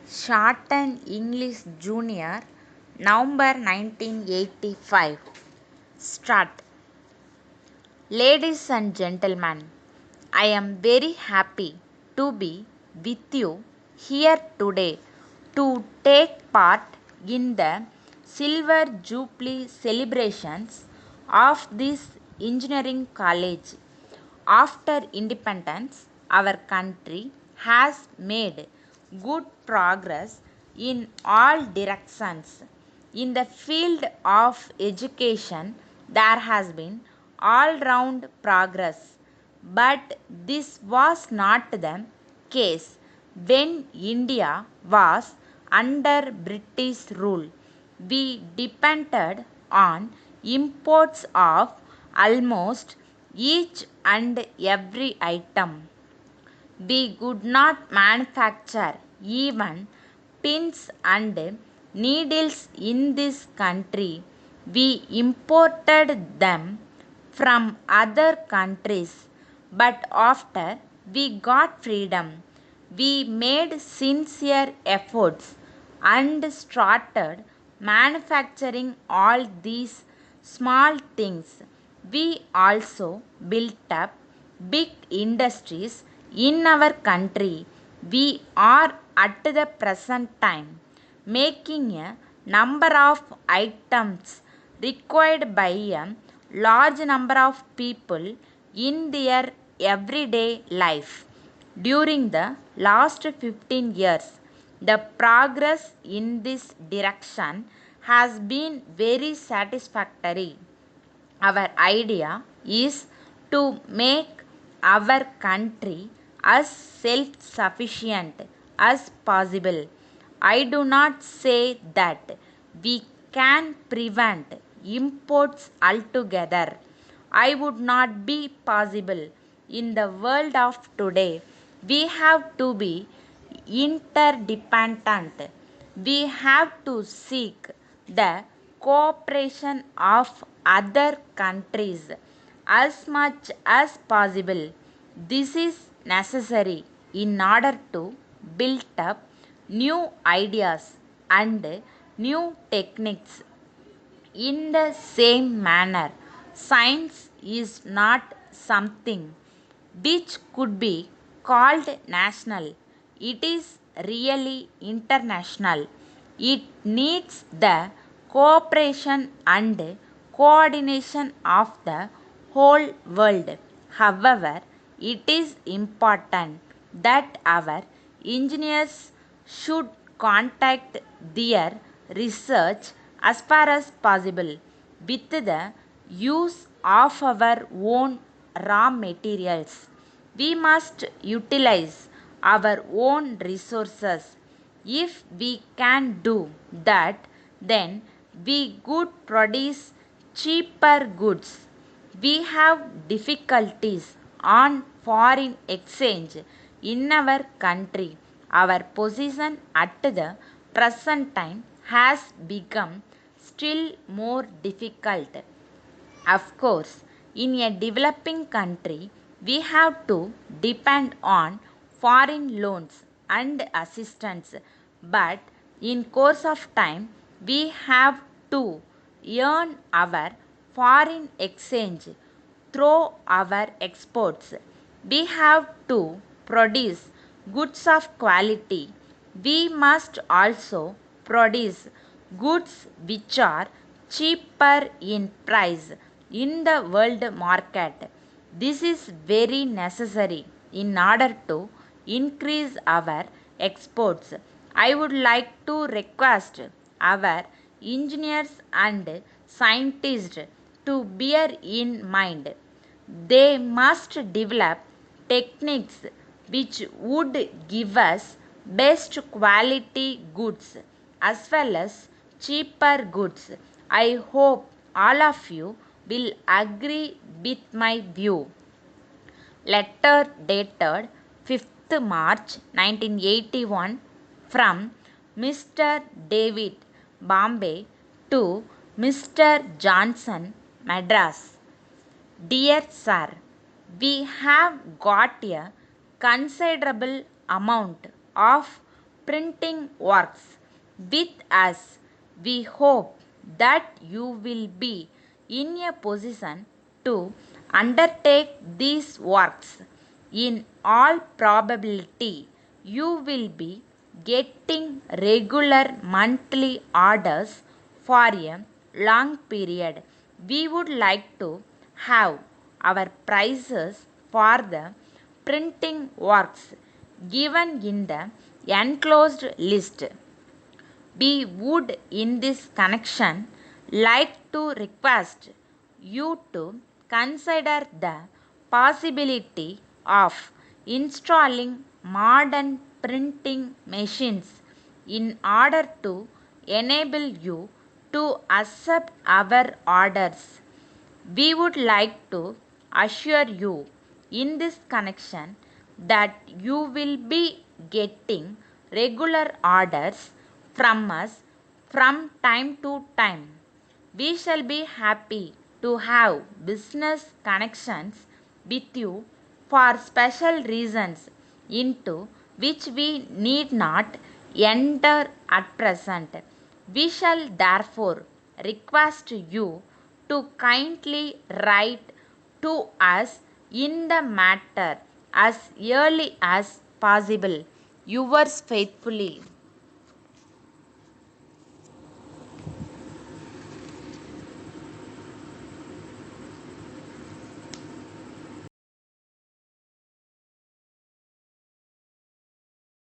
Shorten English Junior, November 1985. Start. Ladies and gentlemen, I am very happy to be with you here today to take part in the Silver Jubilee celebrations of this engineering college. After independence, our country has made good progress in all directions. In the field of education, there has been all round progress, but this was not the case when India was under British rule. We depended on imports of almost each and every item. We could not manufacture even pins and needles in this country. We imported them from other countries. But after we got freedom, we made sincere efforts and started manufacturing all these small things. We also built up big industries in our country. We are at the present time making a number of items required by a large number of people in their everyday life. During the last 15 years, the progress in this direction has been very satisfactory. Our idea is to make our country as self sufficient as possible. I do not say that we can prevent imports altogether. I would not be possible. In the world of today, we have to be interdependent. We have to seek the cooperation of other countries as much as possible. This is necessary in order to build up new ideas and new techniques. In the same manner, science is not something which could be called national. It is really international. It needs the cooperation and coordination of the whole world. However, it is important that our engineers should contact their research as far as possible with the use of our own raw materials. We must utilize our own resources. If we can do that, then we could produce cheaper goods. We have difficulties on foreign exchange in our country. Our position at the present time has become still more difficult. Of course, in a developing country, we have to depend on foreign loans and assistance, but in course of time, we have to earn our foreign exchange through our exports. We have to produce goods of quality. We must also produce goods which are cheaper in price in the world market. This is very necessary in order to increase our exports. I would like to request our engineers and scientists to bear in mind. They must develop techniques which would give us best quality goods as well as cheaper goods. I hope all of you will agree with my view. Letter dated 5th March 1981 from Mr. David, Bombay, to Mr. Johnson, Madras. Dear Sir, we have got a considerable amount of printing works with us. We hope that you will be in a position to undertake these works. In all probability, you will be getting regular monthly orders for a long period. We would like to have our prices for the printing works given in the enclosed list. We would in this connection like to request you to consider the possibility of installing modern printing machines in order to enable you to accept our orders. We would like to assure you in this connection that you will be getting regular orders from us from time to time. We shall be happy to have business connections with you for special reasons into which we need not enter at present. We shall therefore request you to kindly write to us in the matter as early as possible. Yours faithfully,